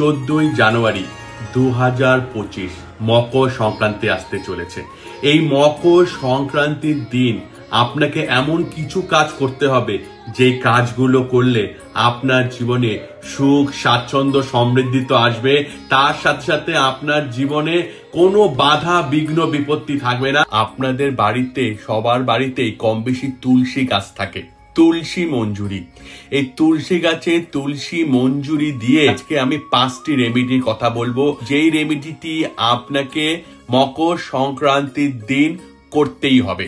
14 জানুয়ারি 2025 মকর সংক্রান্তি আসতে চলেছে। এই মকর সংক্রান্তির দিন আপনাকে এমন কিছু কাজ করতে হবে যে কাজগুলো করলে আপনার জীবনে সুখ, স্বাচ্ছন্দ্য, সমৃদ্ধি তো আসবে, তার সাথে সাথে আপনার জীবনে কোনো বাধা, বিঘ্ন, বিপত্তি থাকবে না। আপনাদের বাড়িতে, সবার বাড়িতেই কম বেশি তুলসী গাছ থাকে, তুলসী মঞ্জুরি। এই তুলসী গাছে তুলসী মঞ্জুরি দিয়ে আজকে আমি 5টি রেমেডির কথা বলবো, যেই রেমেডিটি আপনাকে মকর সংক্রান্তির দিন করতেই হবে।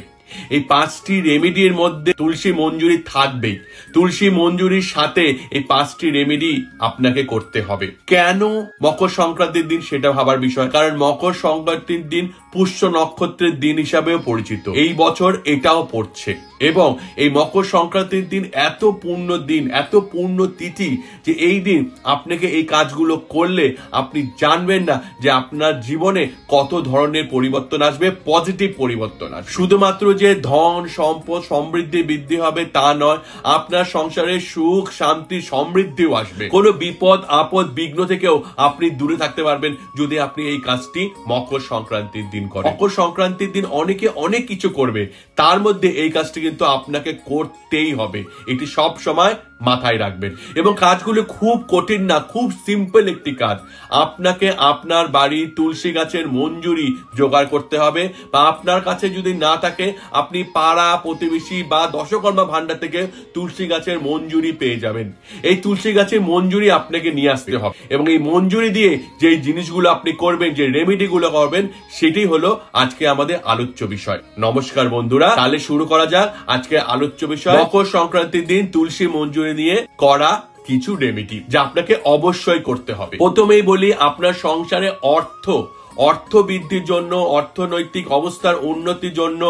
এই 5টি রেমেডির মধ্যে তুলসী মঞ্জুরি থাকবেই। তুলসী মঞ্জুরির সাথে এই 5টি রেমেডি আপনাকে করতে হবে। কেন মকর সংক্রান্তির দিন সেটা ভাবার বিষয়, কারণ মকর সংক্রান্তির দিন পুষ্য নক্ষত্রের দিন হিসাবেও পরিচিত। এই বছর এটাও পড়ছে এবং এই মকর সংক্রান্তির দিন এত পূর্ণ দিন, এত পূর্ণ তিথি যে এই দিন আপনাকে এই কাজগুলো করলে আপনি জানবেন না যে আপনার জীবনে কত ধরনের পরিবর্তন আসবে, পজিটিভ পরিবর্তন আসবে। শুধুমাত্র যে ধন, সম্পদ, সমৃদ্ধি বৃদ্ধি হবে তা নয়, আপনার সংসারে সুখ, শান্তি, সমৃদ্ধিও আসবে। কোনো বিপদ, আপদ, বিঘ্ন থেকেও আপনি দূরে থাকতে পারবেন যদি আপনি এই কাজটি মকর সংক্রান্তির দিন করেন। মকর সংক্রান্তির দিন অনেকে অনেক কিছু করবে, তার মধ্যে এই কাজটি কিন্তু আপনাকে করতেই হবে। এটি সব সময় মাথায় রাখবেন। এবং কাজগুলো খুব কঠিন না, খুব সিম্পল একটি কাজ। আপনাকে আপনার বাড়ির তুলসী গাছের মঞ্জুরি জোগাড় করতে হবে, বা আপনার কাছে যদি না থাকে আপনি পাড়া প্রতিবেশী বা দশকর্মা ভান্ডার থেকে তুলসী গাছের মঞ্জুরি পেয়ে যাবেন। এই তুলসী গাছের মঞ্জুরি আপনাকে নিয়ে আসতে হবে এবং এই মঞ্জুরি দিয়ে যে জিনিসগুলো আপনি করবেন, যে রেমেডি গুলো করবেন, সেটি হলো আজকে আমাদের আলোচ্য বিষয়। নমস্কার বন্ধুরা, তাহলে শুরু করা যাক আজকে আলোচ্য বিষয়, মকর সংক্রান্তির দিন তুলসী মঞ্জুরি নিয়ে করা কিছু রেমেডি যা আপনাকে অবশ্যই করতে হবে। প্রথমেই বলি, আপনার সংসারে অর্থ বৃদ্ধির জন্য, অর্থনৈতিক অবস্থার উন্নতির জন্য,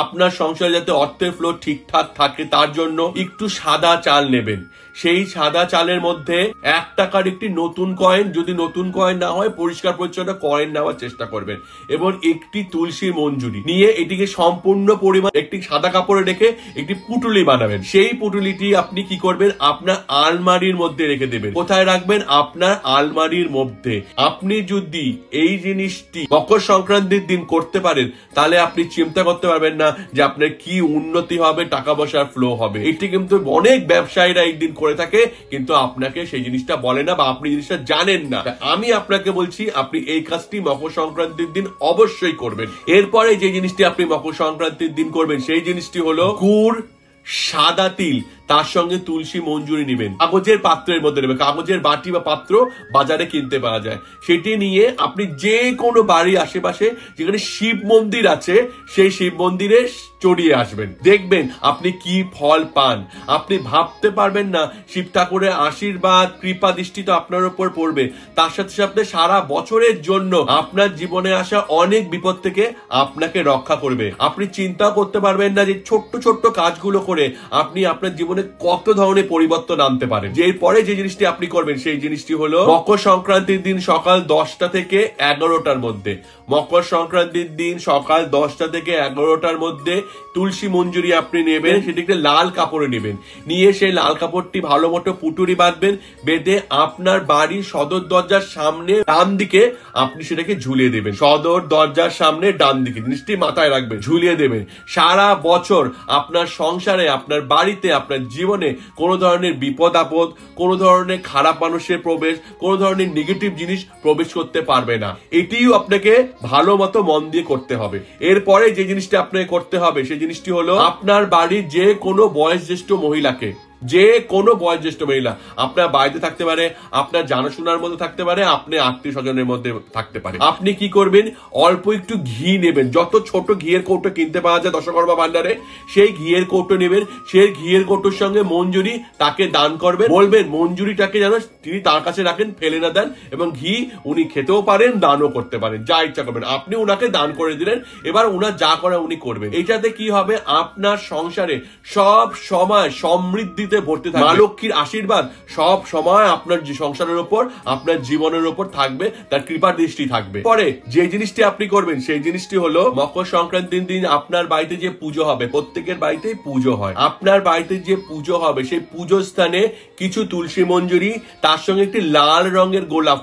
আপনার সংসারে যাতে অর্থের ফ্লো ঠিকঠাক থাকে তার জন্য একটু সাদা চাল নেবেন। সেই সাদা চালের মধ্যে 1 টাকার একটি নতুন কয়েন, যদি নতুন কয়েন না হয় পরিষ্কার পরিচ্ছন্ন কয়েন নেওয়ার চেষ্টা করবেন, এবং একটি তুলসী মঞ্জুরি নিয়ে এটিকে সম্পূর্ণ পরিমাণ একটি সাদা কাপড়ে রেখে একটি পুটুলি বানাবেন। সেই পুটুলিটি আপনি কি করবেন, আপনার আলমারির মধ্যে রেখে দেবেন। কোথায় রাখবেন? আপনার আলমারির মধ্যে। আপনি যদি এই জিনিসটি মকর সংক্রান্তির দিন করতে পারেন তাহলে আপনি চিন্তা করতে পারবেন না যে আপনার কি উন্নতি হবে, টাকা পয়সার ফ্লো হবে। এটি কিন্তু অনেক ব্যবসায়ীরা এই দিন করে থাকে, কিন্তু আপনাকে সেই জিনিসটা বলে না বা আপনি জিনিসটা জানেন না। আমি আপনাকে বলছি আপনি এই কাজটি মকর সংক্রান্তির দিন অবশ্যই করবেন। এরপরে যে জিনিসটি আপনি মকর সংক্রান্তির দিন করবেন সেই জিনিসটি হলো গুড়, সাদা তিল, তার সঙ্গে তুলসী মঞ্জুরি নেবেন। কাগজের পাত্রের মধ্যে নেবেন, কাগজের বাটি বা পাত্র বাজারে কিনতে পাওয়া যায়। সেটি নিয়ে আপনি যে কোনো বাড়ির আশেপাশে যেখানে শিব মন্দির আছে সেই শিব মন্দিরে চড়িয়ে আসবেন। দেখবেন আপনি কি ফল পান। আপনি ভাবতে পারবেন না শিব ঠাকুরের আশীর্বাদ, কৃপা দৃষ্টি তো আপনার উপর পড়বে। তার সাথে সাথে সারা বছরের জন্য আপনার জীবনে আসা অনেক বিপদ থেকে আপনাকে রক্ষা করবে। আপনি চিন্তা করতে পারবেন না যে ছোট্ট ছোট্ট কাজগুলো করে আপনি আপনার জীবনে কত ধরনের পরিবর্তন আনতে পারেন। এরপরে যে জিনিসটি আপনি করবেন সেই জিনিসটি হলো মকর সংক্রান্তির দিন সকাল 10টা থেকে 11টার মধ্যে, মকর সংক্রান্তির দিন সকাল 10টা থেকে 11টার মধ্যে তুলসী মঞ্জুরি আপনি নেবেন। সেটিকে লাল কাপড়ে নেবেন, নিয়ে সেই লাল কাপড়টি ভালো মতো পুটুরি বাঁধবেন। বেঁধে আপনার বাড়ির সদর দরজার সামনে ডান দিকে আপনি সেটাকে ঝুলিয়ে দেবেন। সদর দরজার সামনে ডান দিকে জিনিসটি মাথায় রাখবেন, ঝুলিয়ে দেবেন। সারা বছর আপনার সংসারে, আপনার বাড়িতে, আপনার জীবনে কোনো ধরনের বিপদ আপদ, কোনো ধরনের খারাপ মানুষের প্রবেশ, কোনো ধরনের নেগেটিভ জিনিস প্রবেশ করতে পারবে না। এটিও আপনাকে ভালো মতো মন দিয়ে করতে হবে। এরপরে যে জিনিসটা আপনাকে করতে হবে সেই জিনিসটি হলো আপনার বাড়ির যে কোনো বয়োজ্যেষ্ঠ মহিলাকে, যে কোনো বয়োজ্যেষ্ঠ মহিলা, আপনার বাড়িতে থাকতে পারে, আপনার জানাশোনার মধ্যে থাকতে পারে, আপনি আত্মীয় স্বজনের মধ্যে থাকতে পারে। আপনি কি করবেন, অল্প একটু ঘি নেবেন। যত ছোট ঘিয়ের কৌটো কিনতে পাওয়া যায় দশকর্মা ভান্ডারে, সেই ঘিয়ের কৌটো নেবেন। সেই ঘিয়ের কৌটোর সঙ্গে মঞ্জুরি তাকে দান করবেন। বলবেন মঞ্জুরিটাকে যেন তিনি তার কাছে রাখেন, ফেলে না দেন, এবং ঘি উনি খেতেও পারেন, দানও করতে পারেন, যা ইচ্ছা করবেন। আপনি উনাকে দান করে দিলেন, এবার উনার যা করে উনি করবেন। এটাতে কি হবে, আপনার সংসারে সব সময় সমৃদ্ধি লক্ষ্মীতে ভর্তি থাকবে। মা লক্ষ্মীর আশীর্বাদ সব সময় আপনার সংসারের উপর, আপনার জীবনের উপর থাকবে, তার কৃপা দৃষ্টি থাকবে। পরে যে জিনিসটি আপনি করবেন সেই জিনিসটি হলো মকর সংক্রান্তির দিন আপনার বাড়িতে যে পুজো হবে, প্রত্যেকের বাড়িতেই পুজো হয়, আপনার বাড়িতে যে পুজো হবে সেই পুজো স্থানে কিছু তুলসী মঞ্জুরি, তার সঙ্গে একটি লাল রঙের গোলাপ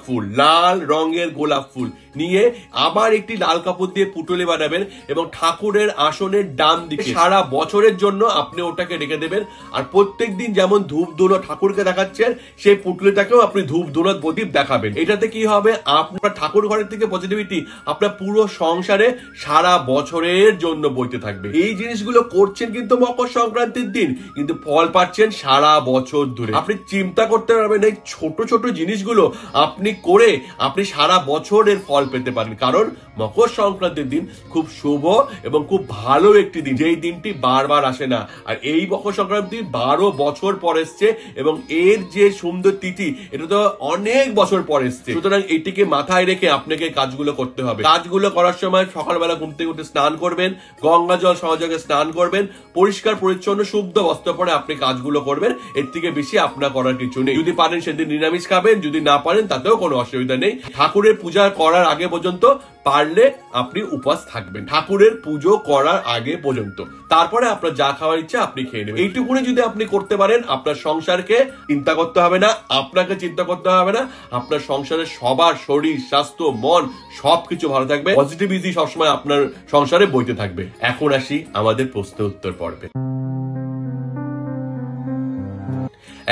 ফুল নিয়ে আবার একটি লাল কাপড় দিয়ে পুটুলি বানাবেন এবং ঠাকুরের আসনের ডান দিকে সারা বছরের জন্য আপনি ওটাকে রেখে দেবেন। আর প্রত্যেক দিন যেমন ধূপ ধুলো ঠাকুরকে দেখাচ্ছেন, সেই পুটুলিটাকেও আপনি ধূপ ধুলো প্রদীপ দেখাবেন। এটাতে কি হবে, আপনার ঠাকুর ঘরের থেকে পজিটিভিটি আপনার পুরো সংসারে সারা বছরের জন্য বইতে থাকবে। এই জিনিসগুলো করছেন কিন্তু মকর সংক্রান্তির দিন, কিন্তু ফল পাচ্ছেন সারা বছর ধরে। আপনি চিন্তা করতে পারবেন এই ছোট ছোট জিনিসগুলো আপনি করে আপনি সারা বছরের ফল পেতে পারেন। কারণ মকর সংক্রান্তির দিন খুব শুভ এবং খুব ভালো একটি দিন, যেই দিনটি বারবার আসে না। আর এই মকর সংক্রান্তি 12 বছর পর এসছে এবং এর যে সুন্দর তিথি, এটা তো অনেক বছর পর এসছে। সুতরাং এটিকে মাথায় রেখে আপনাকে কাজগুলো করতে হবে। কাজগুলো করার সময় সকালবেলা ঘুম থেকে উঠে স্নান করবেন, গঙ্গা জল সহযোগে স্নান করবেন, পরিষ্কার পরিচ্ছন্ন শুদ্ধ বস্ত্র পরে আপনি কাজগুলো করবেন। এর থেকে বেশি আপনার করার কিছু নেই। যদি পারেন সেদিন নিরামিষ খাবেন, যদি না পারেন তাতেও কোনো অসুবিধা নেই। ঠাকুরের পূজা করার আগে পর্যন্ত পারলে আপনি উপবাস থাকবেন, ঠাকুরের পুজো করার আগে পর্যন্ত। তারপরে আপনার যা খাওয়ার ইচ্ছা আপনি খেয়ে নেবেন। এইটুকুনি যদি আপনি করতে পারেন, আপনার সংসারকে চিন্তা করতে হবে না, আপনাকে চিন্তা করতে হবে না, আপনার সংসারের সবার শরীর, স্বাস্থ্য, মন সবকিছু ভালো থাকবে, পজিটিভিটি সবসময় আপনার সংসারে বইতে থাকবে। এখন আসি আমাদের প্রশ্ন উত্তর পর্বে।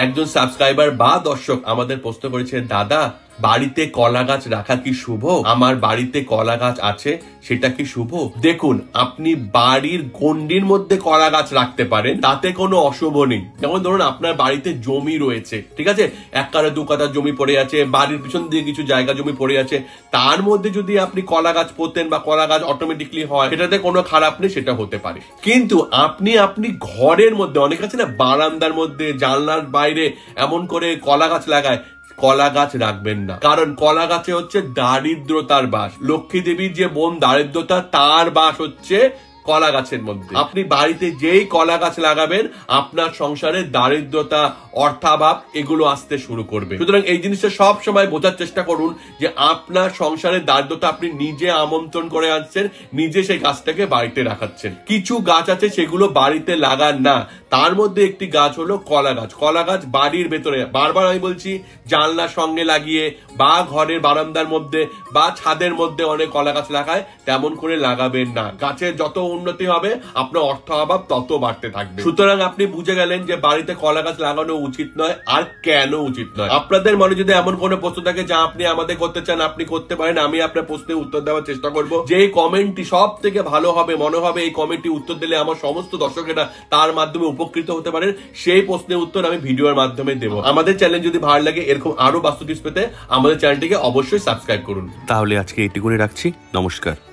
একজন সাবস্ক্রাইবার বা দর্শক আমাদের প্রশ্ন করেছে, দাদা বাড়িতে কলা গাছ রাখা কি শুভ? আমার বাড়িতে কলা গাছ আছে, সেটা কি শুভ? দেখুন, আপনি বাড়ির গন্ডির মধ্যে কলা গাছ রাখতে পারেন, তাতে কোনো অশুভ নেই। যেমন ধরুন আপনার বাড়িতে জমি রয়েছে, ঠিক আছে, 1 কাঠা 2 কাঠা জমি পড়ে আছে, বাড়ির পিছন দিয়ে কিছু জায়গা জমি পড়ে আছে, তার মধ্যে যদি আপনি কলা গাছ পোতেন বা কলা গাছ অটোমেটিকলি হয়, সেটাতে কোনো খারাপ নেই, সেটা হতে পারে। কিন্তু আপনি ঘরের মধ্যে, অনেক আছে না বারান্দার মধ্যে, জানলার বাইরে এমন করে কলা গাছ লাগায়, কলা গাছ রাখবেন না। কারণ কলা গাছে হচ্ছে দারিদ্রতার বাস। লক্ষ্মী দেবীর যে বোন দারিদ্রতা, তার বাস হচ্ছে কলা গাছের মধ্যে। আপনি বাড়িতে যেই কলা গাছ লাগাবেন, আপনার সংসারে দারিদ্রতা, অর্থাভাব এগুলো আসতে শুরু করবে। সুতরাং এই জিনিসটা সব সময় বোঝার চেষ্টা করুন যে আপনার সংসারে দারিদ্রতা আপনি নিজে আমন্ত্রণ করে আনছেন, নিজে সেই গাছটাকে বাড়িতে রাখাচ্ছেন। কিছু গাছ আছে সেগুলো বাড়িতে লাগান না, তার মধ্যে একটি গাছ হলো কলা গাছ। কলা গাছ বাড়ির ভেতরে, বারবার আমি বলছি, জানলার সঙ্গে লাগিয়ে বা ঘরের বারান্দার মধ্যে বা ছাদের মধ্যে অনেক কলা গাছ লাগায়, তেমন করে লাগাবেন না। গাছের যত উন্নতি হবে আপনার অর্থ অভাব তত বাড়তে থাকবে। সুতরাং আপনি বুঝে গেলেন যে বাড়িতে কলা গাছ লাগানো উচিত নয়, আর কেন উচিত নয়। আপনাদের মনে যদি এমন কোনো প্রশ্ন থাকে যা আপনি আমাদের করতে চান, আপনি করতে পারেন। আমি আপনার প্রশ্নের উত্তর দেওয়ার চেষ্টা করব। যে কমেন্টটি সব থেকে ভালো হবে, মনে হবে এই কমেন্টটি উত্তর দিলে আমার সমস্ত দর্শকেরা তার মাধ্যমে উপকৃত হতে পারেন, সেই প্রশ্নের উত্তর আমি ভিডিওর মাধ্যমে দেব। আমাদের চ্যানেল যদি ভালো লাগে এরকম আরো বাস্তু টিপস পেতে আমাদের চ্যানেলটিকে অবশ্যই সাবস্ক্রাইব করুন। তাহলে আজকে এটুকুনি রাখছি। নমস্কার।